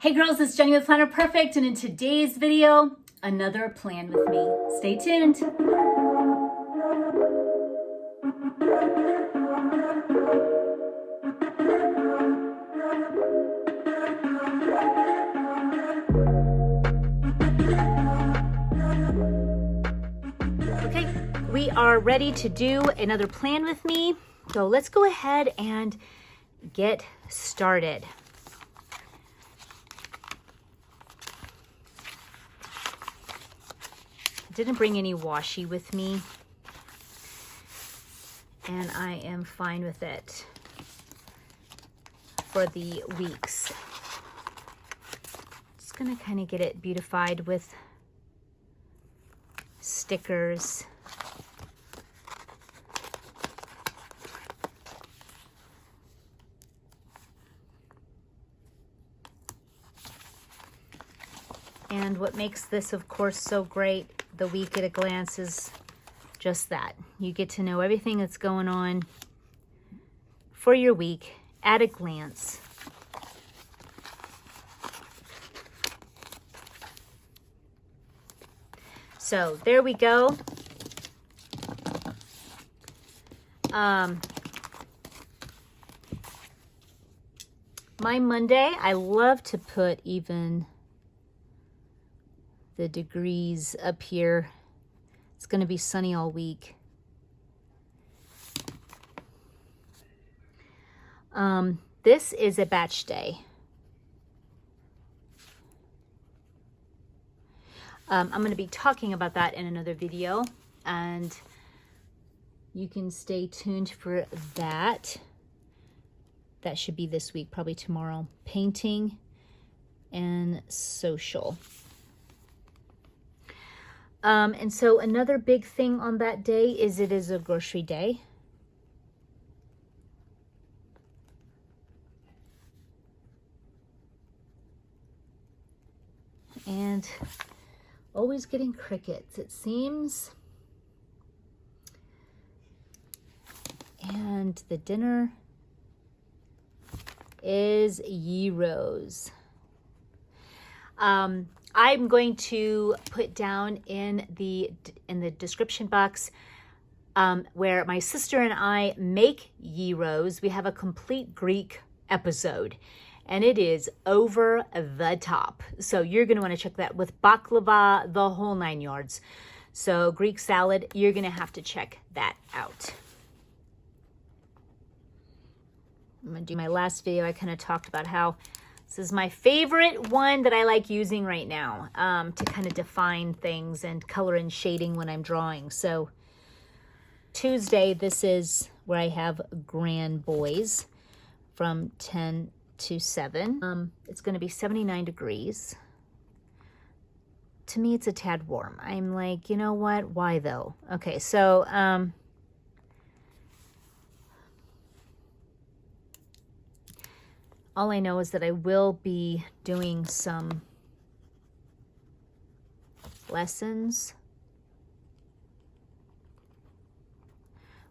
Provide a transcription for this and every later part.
Hey girls, it's Jenny with Planner Perfect, and in today's video, another plan with me. Stay tuned. Okay, we are ready to do another plan with me. So let's go ahead and get started. Didn't bring any washi with me, and I am fine with it for the weeks. Just gonna kind of get it beautified with stickers. And what makes this, of course, so great, the week at a glance, is just that. You get to know everything that's going on for your week at a glance. So there we go. My Monday, I love to put even the degrees up here. It's going to be sunny all week. This is a batch day. I'm going to be talking about that in another video, and you can stay tuned for that. That should be this week, probably tomorrow. Painting and social. And so another big thing on that day is it is a grocery day. And always getting crickets, it seems. And the dinner is gyros. I'm going to put down in the description box where my sister and I make gyros. We have a complete Greek episode, and it is over the top. So you're going to want to check that with baklava, the whole 9 yards. So Greek salad, you're going to have to check that out. I'm going to do my last video. I kind of talked about how this is my favorite one that I like using right now to kind of define things and color and shading when I'm drawing. So Tuesday, this is where I have Grand Boys from 10 to 7. It's going to be 79 degrees. To me, it's a tad warm. I'm like, you know what? Why though? Okay, so all I know is that I will be doing some lessons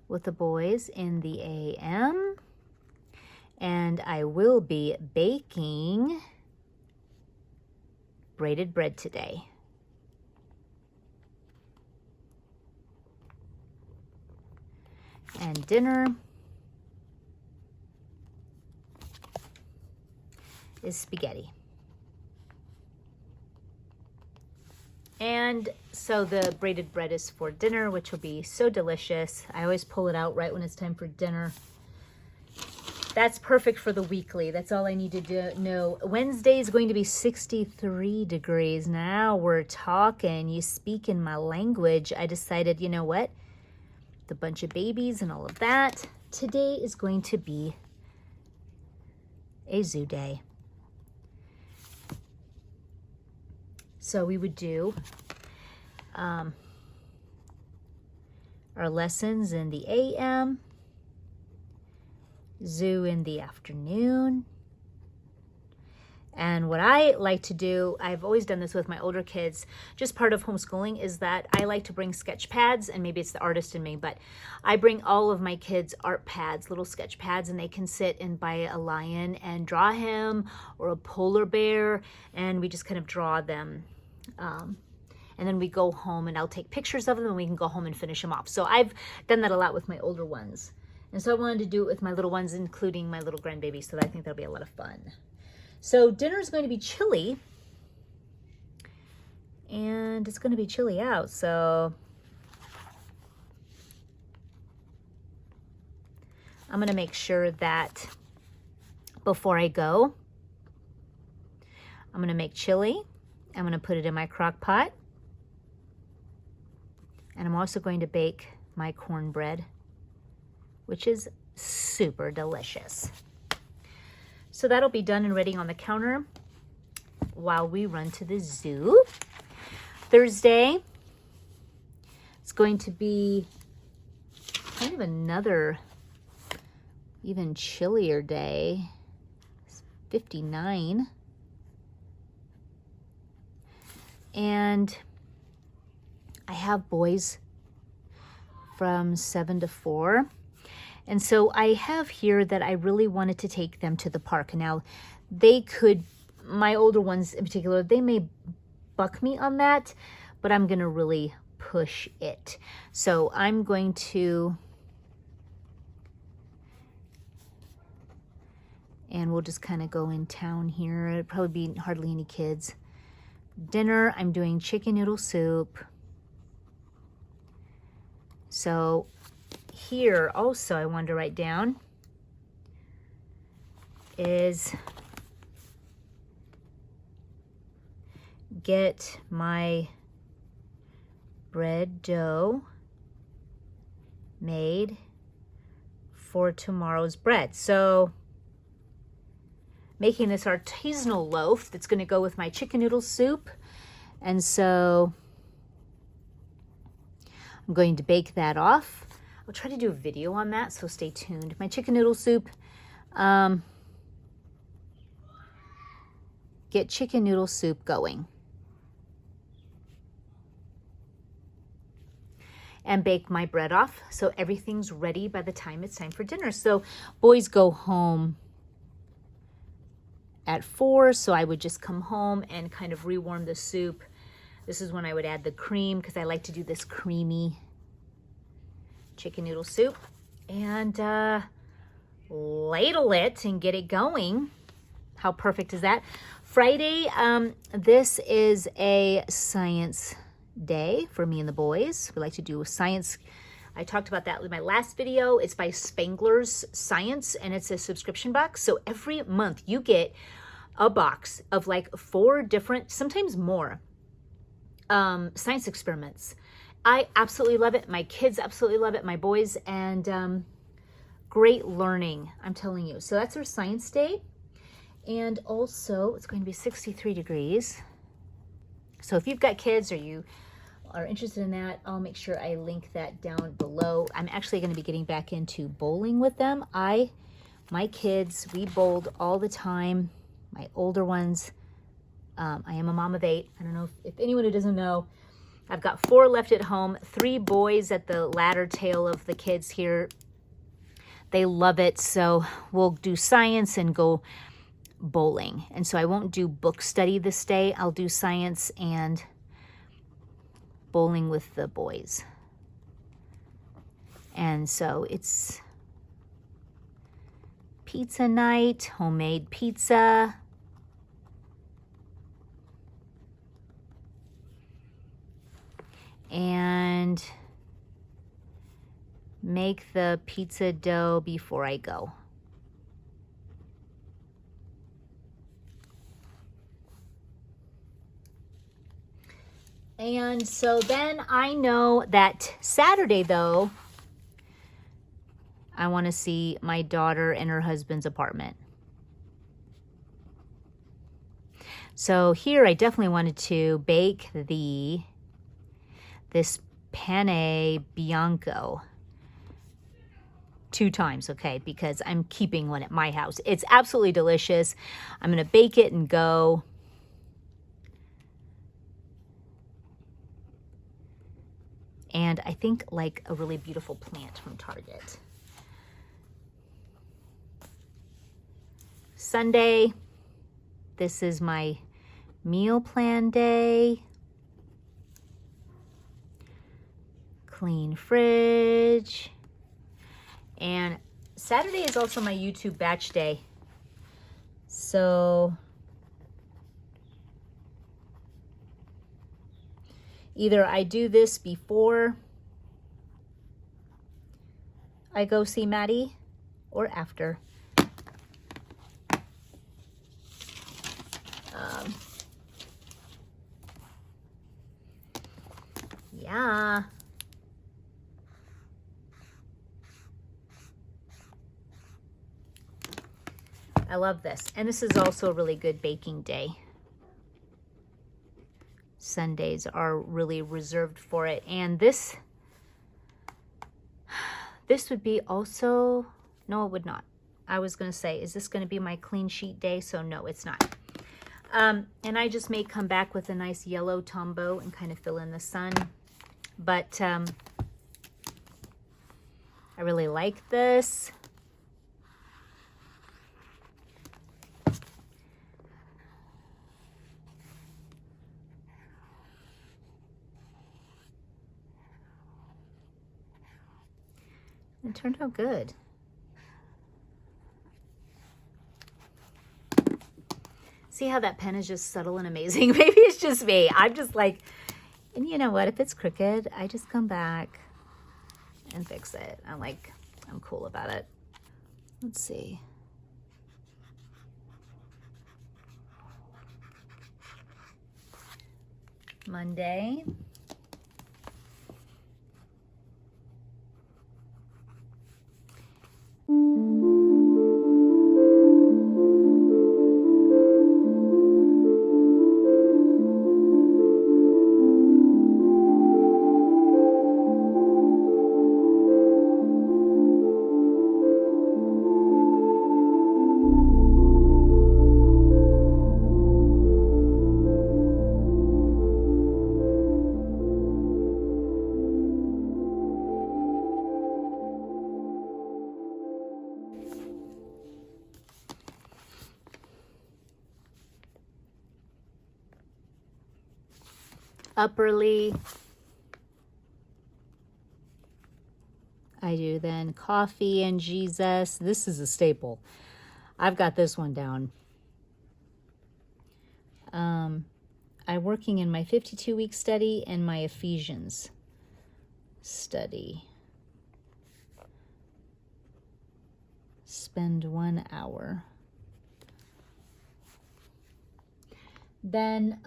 with the boys in the AM, and I will be baking braided bread today. And dinner is spaghetti. And so the braided bread is for dinner, which will be so delicious. I always pull it out right when it's time for dinner. That's perfect for the weekly. That's all I need to know. Wednesday is going to be 63 degrees. Now we're talking. You speak in my language. I decided, you know what? The bunch of babies and all of that. Today is going to be a zoo day. So we would do our lessons in the AM, zoo in the afternoon, And what I like to do, I've always done this with my older kids, just part of homeschooling, is that I like to bring sketch pads, and maybe it's the artist in me, but I bring all of my kids art pads, little sketch pads, and they can sit and buy a lion and draw him, or a polar bear, and we just kind of draw them. And then we go home and I'll take pictures of them and we can go home and finish them off. So I've done that a lot with my older ones. And so I wanted to do it with my little ones, including my little grandbaby, so I think that'll be a lot of fun. So dinner is going to be chili, and it's going to be chilly out, so I'm going to make sure that before I go, I'm going to make chili. I'm going to put it in my crock pot, and I'm also going to bake my cornbread, which is super delicious. So that'll be done and ready on the counter while we run to the zoo. Thursday, it's going to be kind of another even chillier day. It's 59. And I have boys from 7 to 4. And so I have here that I really wanted to take them to the park. Now, they could, my older ones in particular, they may buck me on that, but I'm going to really push it. So I'm going to, and we'll just kind of go in town here. It'll probably be hardly any kids. Dinner, I'm doing chicken noodle soup. So here also I wanted to write down is get my bread dough made for tomorrow's bread. So making this artisanal loaf that's going to go with my chicken noodle soup. And so I'm going to bake that off. I'll try to do a video on that, so stay tuned. My chicken noodle soup, get chicken noodle soup going. And bake my bread off so everything's ready by the time it's time for dinner. So boys go home at 4, so I would just come home and kind of rewarm the soup. This is when I would add the cream, because I like to do this creamy chicken noodle soup, and ladle it and get it going. How perfect is that? Friday, this is a science day for me and the boys. We like to do science. I talked about that in my last video. It's by Spangler's Science, and it's a subscription box. So every month you get a box of like 4 different, sometimes more, science experiments. I absolutely love it. My kids absolutely love it. My boys, and great learning, I'm telling you. So that's our science day. And also it's going to be 63 degrees. So if you've got kids or you are interested in that, I'll make sure I link that down below. I'm actually going to be getting back into bowling with them. My kids, we bowled all the time. My older ones, I am a mom of 8. I don't know if anyone who doesn't know, I've got 4 left at home, 3 boys at the latter tail of the kids here. They love it. So we'll do science and go bowling. And so I won't do book study this day. I'll do science and bowling with the boys. And so it's pizza night, homemade pizza. And make the pizza dough before I go. And so then I know that Saturday, though, I want to see my daughter and her husband's apartment. So here I definitely wanted to bake this penne bianco. 2 times, okay, because I'm keeping one at my house. It's absolutely delicious. I'm going to bake it and go. And I think like a really beautiful plant from Target. Sunday, this is my meal plan day. Clean fridge. And Saturday is also my YouTube batch day. So either I do this before I go see Maddie or after. Yeah. I love this. And this is also a really good baking day. Sundays are really reserved for it. And this would be also, no, it would not. I was going to say, is this going to be my clean sheet day? So no, it's not. And I just may come back with a nice yellow Tombow and kind of fill in the sun. But I really like this. It turned out good. See how that pen is just subtle and amazing? Maybe it's just me. I'm just like, and you know what? If it's crooked, I just come back and fix it. I'm cool about it. Let's see. Monday. Up early. I do then coffee and Jesus. This is a staple. I've got this one down. I'm working in my 52-week study and my Ephesians study. Spend 1 hour. Then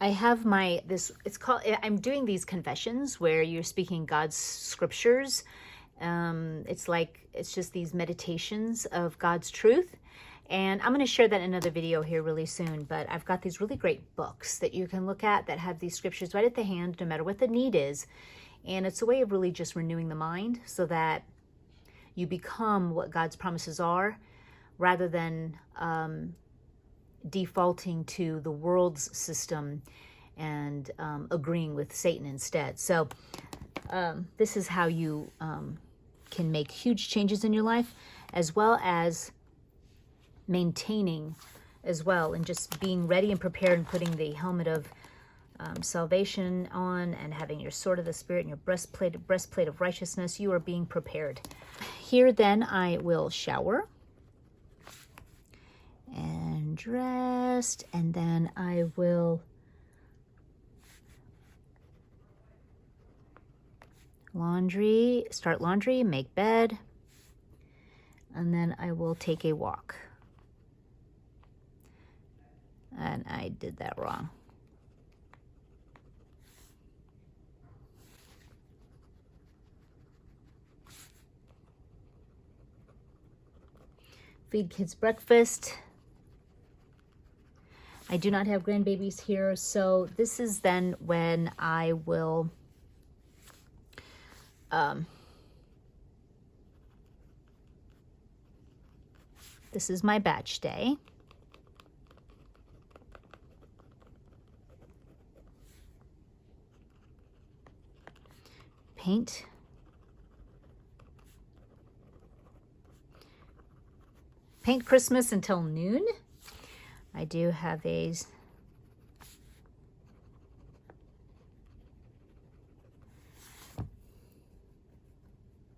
I have I'm doing these confessions where you're speaking God's scriptures. It's just these meditations of God's truth. And I'm going to share that in another video here really soon. But I've got these really great books that you can look at that have these scriptures right at the hand, no matter what the need is. And it's a way of really just renewing the mind so that you become what God's promises are, rather than defaulting to the world's system and agreeing with Satan instead. So this is how you can make huge changes in your life, as well as maintaining as well, and just being ready and prepared and putting the helmet of salvation on and having your sword of the Spirit and your breastplate of righteousness. You are being prepared. Here then I will shower and dressed, and then I will start laundry, make bed, and then I will take a walk. And I did that wrong. Feed kids breakfast. I do not have grandbabies here, so this is then when I will this is my batch day. Paint. Paint Christmas until noon. I do have a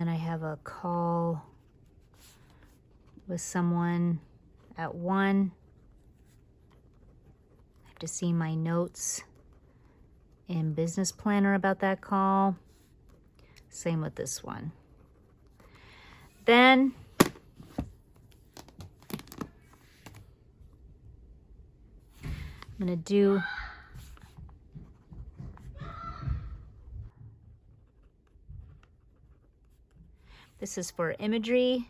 and I have a call with someone at 1. I have to see my notes in Business Planner about that call. Same with this one. Then I'm going to do this is for imagery.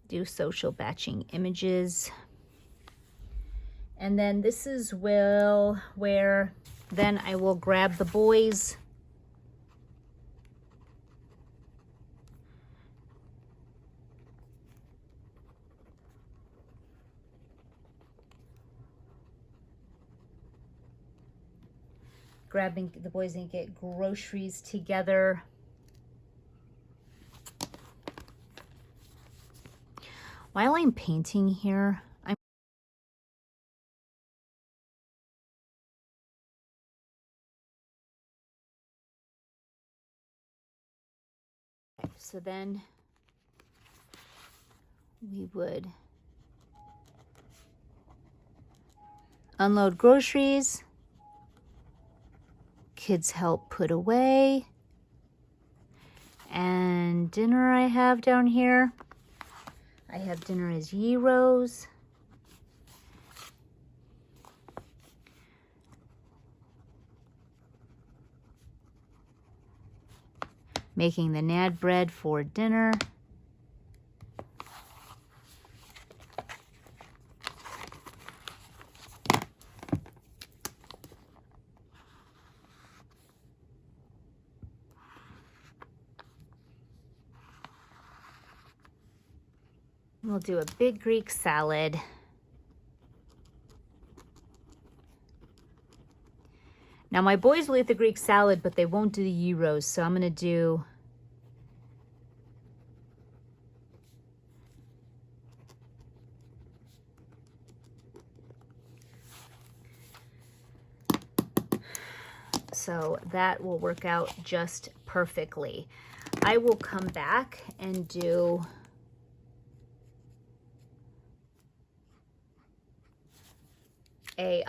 Do social batching images. And then this is where then I will grab the boys. Grabbing the boys and get groceries together. While I'm painting here, so then we would unload groceries. Kids help put away. And dinner I have down here. I have dinner as gyros. Making the nad bread for dinner. We'll do a big Greek salad. Now my boys will eat the Greek salad, but they won't do the gyros, so I'm gonna do so that will work out just perfectly. I will come back and do a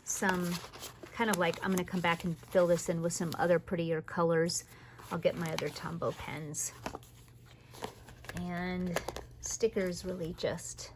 some kind of like, I'm going to come back and fill this in with some other prettier colors. I'll get my other Tombow pens. And stickers really just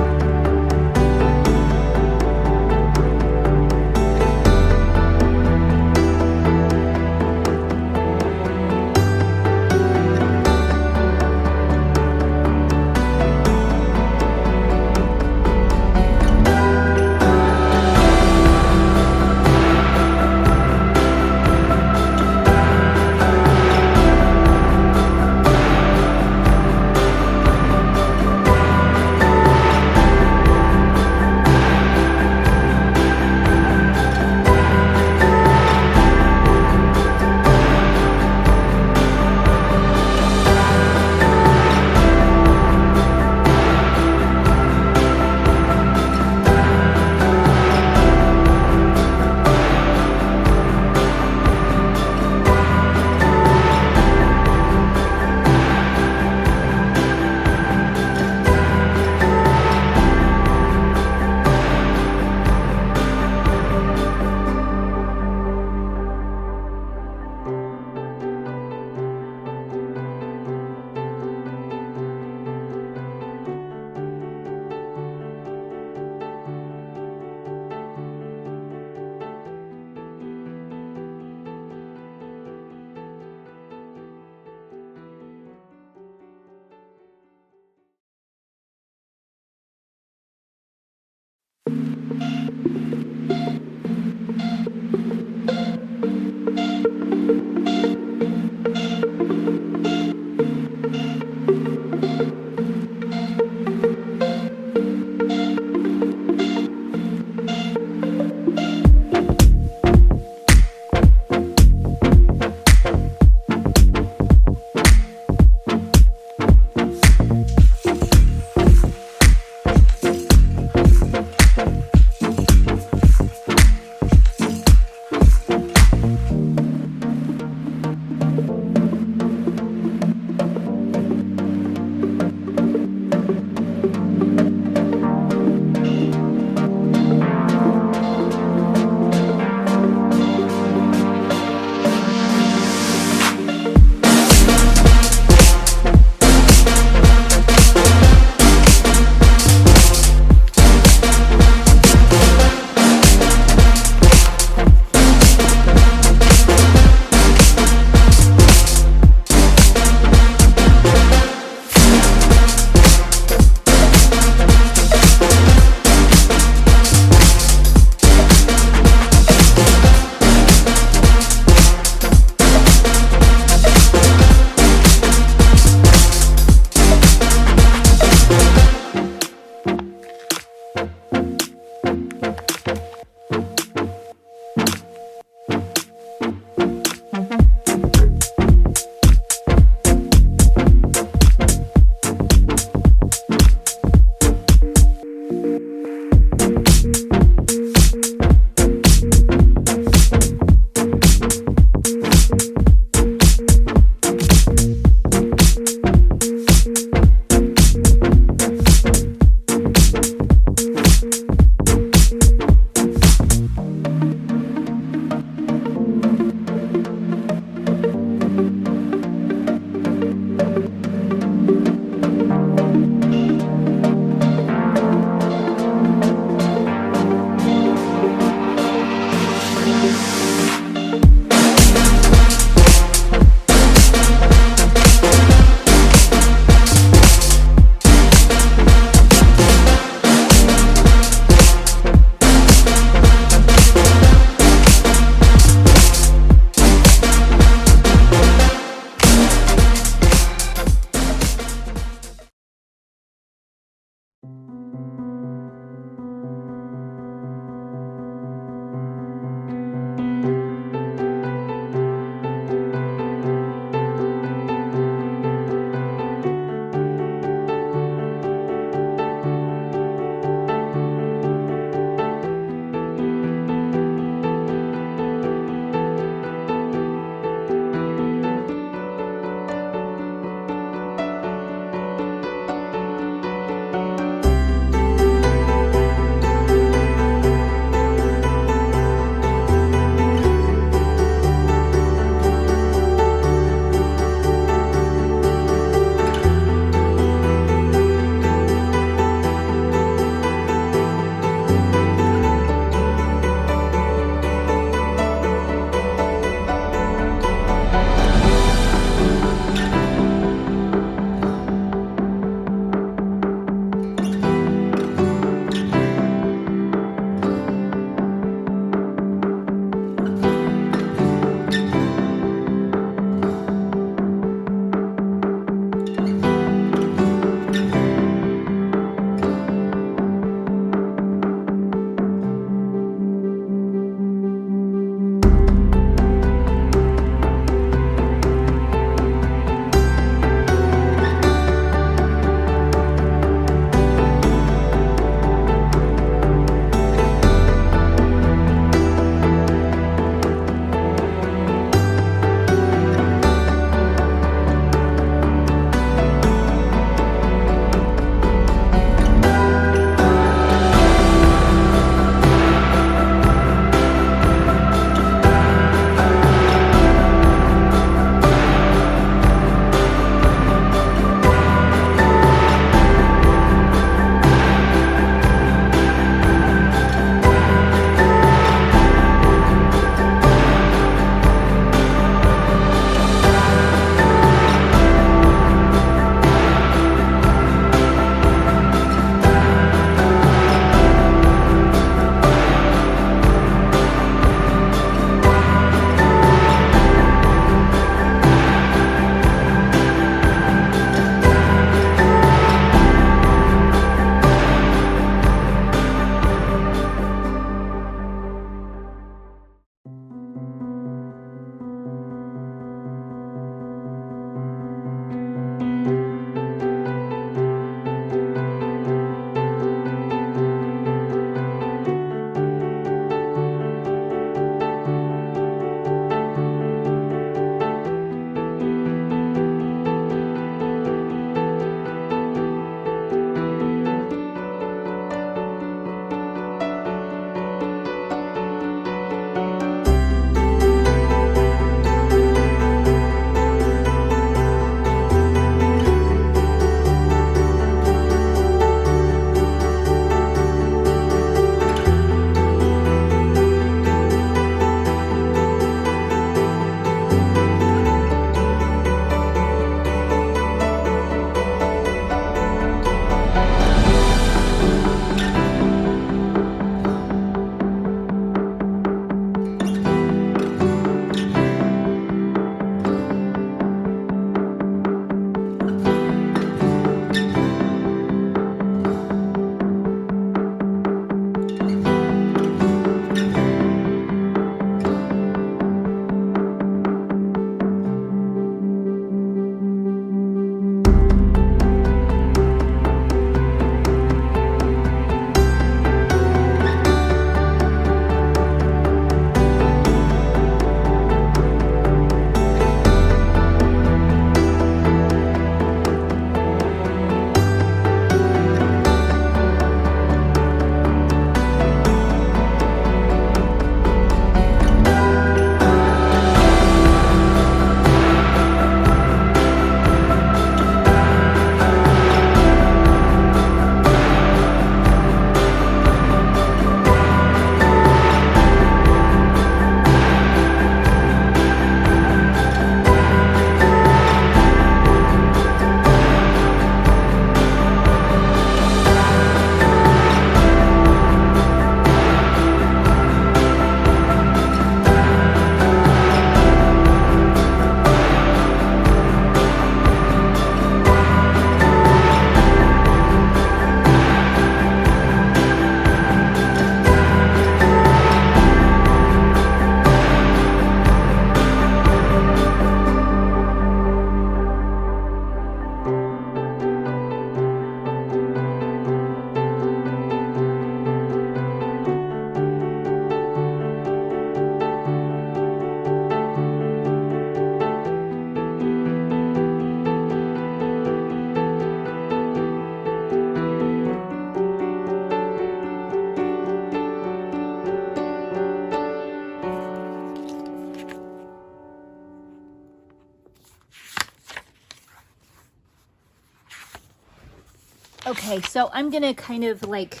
Okay, so I'm gonna kind of like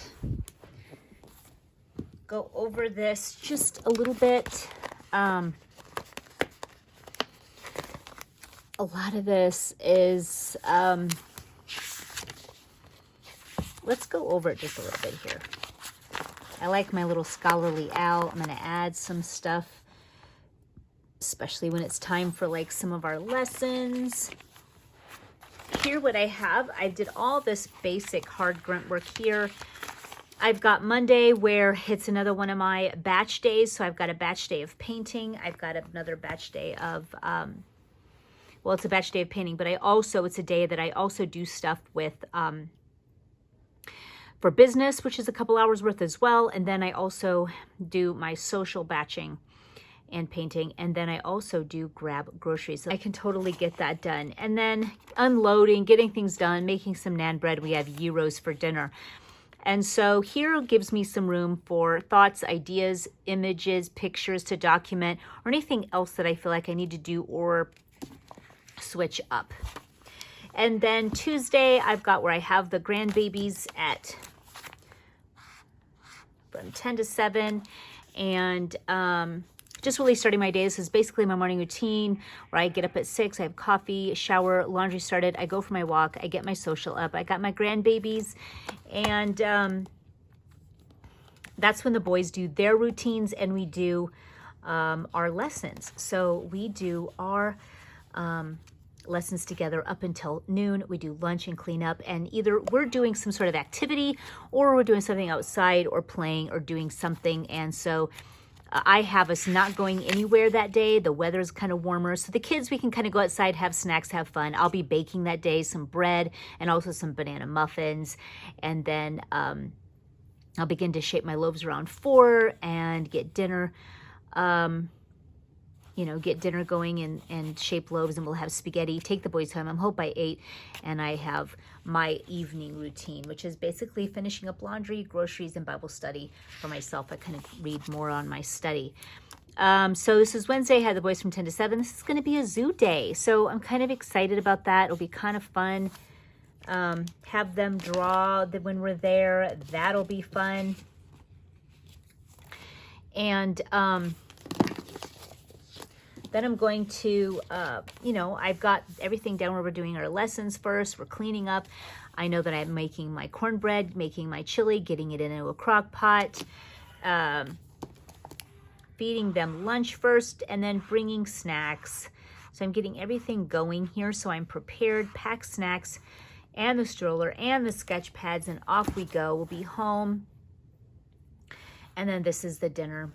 go over this just a little bit. A lot of this is, let's go over it just a little bit here. I like my little scholarly owl. I'm gonna add some stuff, especially when it's time for like some of our lessons. Here what I have, I did all this basic hard grunt work here. I've got Monday where it's another one of my batch days. So I've got a batch day of painting. I've got another batch day of, well, it's a batch day of painting, but it's a day that I also do stuff with, for business, which is a couple hours worth as well. And then I also do my social batching and painting, and then I also do grab groceries. So I can totally get that done. And then unloading, getting things done, making some naan bread. We have gyros for dinner. And so here gives me some room for thoughts, ideas, images, pictures to document, or anything else that I feel like I need to do or switch up. And then Tuesday, I've got where I have the grandbabies at from 10 to 7, and just really starting my day. This is basically my morning routine where I get up at 6, I have coffee, shower, laundry started, I go for my walk, I get my social up, I got my grandbabies, and that's when the boys do their routines and we do our lessons. So we do our lessons together up until noon. We do lunch and clean up, and either we're doing some sort of activity or we're doing something outside or playing or doing something. And so I have us not going anywhere that day. The weather's kind of warmer, so the kids, we can kind of go outside, have snacks, have fun. I'll be baking that day some bread and also some banana muffins, and then I'll begin to shape my loaves around 4 and get dinner get dinner going and shape loaves, and we'll have spaghetti, take the boys home. I'm home by 8, and I have my evening routine, which is basically finishing up laundry, groceries, and Bible study for myself. I kind of read more on my study. So this is Wednesday. I had the boys from 10 to 7. This is going to be a zoo day, so I'm kind of excited about that. It'll be kind of fun. Have them draw when we're there. That'll be fun. And then I'm going to, I've got everything down where we're doing our lessons first. We're cleaning up. I know that I'm making my cornbread, making my chili, getting it into a crock pot, feeding them lunch first, and then bringing snacks. So I'm getting everything going here so I'm prepared, pack snacks and the stroller and the sketch pads, and off we go. We'll be home. And then this is the dinner,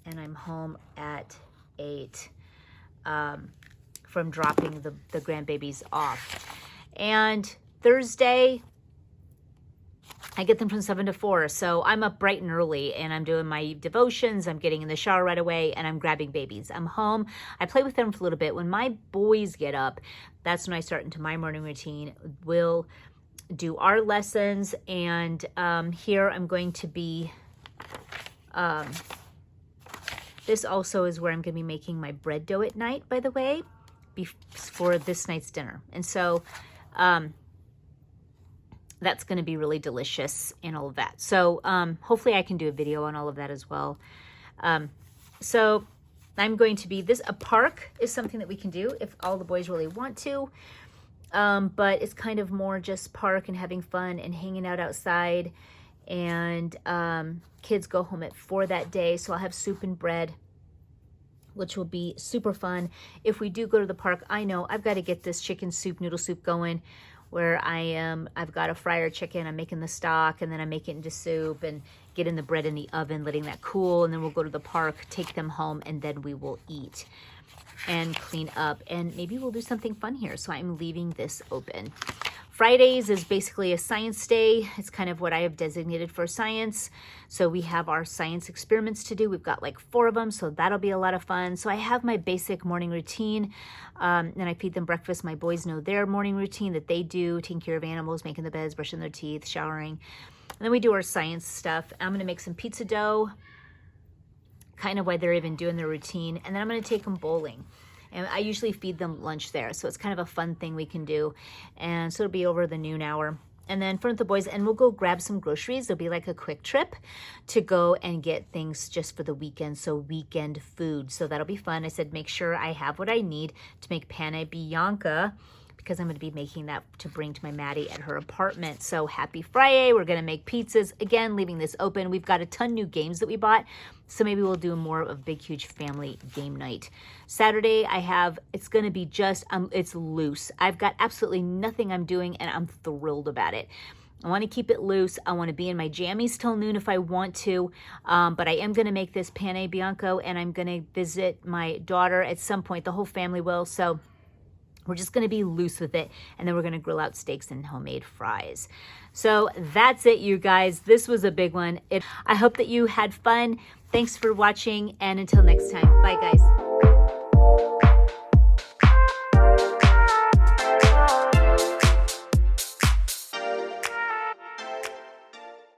and I'm home at 8. From dropping the grandbabies off. And Thursday, I get them from 7 to 4. So I'm up bright and early, and I'm doing my devotions. I'm getting in the shower right away, and I'm grabbing babies. I'm home. I play with them for a little bit. When my boys get up, that's when I start into my morning routine. We'll do our lessons, and here I'm going to be... This also is where I'm going to be making my bread dough at night, by the way, for this night's dinner. And so that's going to be really delicious and all of that. So hopefully I can do a video on all of that as well. So I'm going to be a park is something that we can do if all the boys really want to. But it's kind of more just park and having fun and hanging out outside. And kids go home at 4 that day, so I'll have soup and bread, which will be super fun. If we do go to the park, I know I've got to get this chicken soup, noodle soup going, where I've got a fryer chicken, I'm making the stock, and then I make it into soup and getting the bread in the oven, letting that cool, and then we'll go to the park, take them home, and then we will eat and clean up, and maybe we'll do something fun here. So I'm leaving this open. Fridays is basically a science day. It's kind of what I have designated for science. So we have our science experiments to do. We've got like 4 of them, so that'll be a lot of fun. So I have my basic morning routine, and I feed them breakfast. My boys know their morning routine that they do, taking care of animals, making the beds, brushing their teeth, showering. And then we do our science stuff. I'm gonna make some pizza dough, kind of while they're even doing their routine. And then I'm gonna take them bowling. And I usually feed them lunch there. So it's kind of a fun thing we can do. And so it'll be over the noon hour. and then for the boys, and we'll go grab some groceries. It'll be like a quick trip to go and get things just for the weekend, so weekend food. So that'll be fun. I said make sure I have what I need to make pane bianca, because I'm going to be making that to bring to my Maddie at her apartment. So happy Friday. We're going to make pizzas. Again, leaving this open. We've got a ton new games that we bought, so maybe we'll do more of a big, huge family game night. Saturday, it's going to be just, it's loose. I've got absolutely nothing I'm doing, and I'm thrilled about it. I want to keep it loose. I want to be in my jammies till noon if I want to, but I am going to make this pane bianco, and I'm going to visit my daughter at some point. The whole family will, so we're just going to be loose with it, and then we're going to grill out steaks and homemade fries. So that's it, you guys. This was a big one. I hope that you had fun. Thanks for watching, and until next time, bye, guys.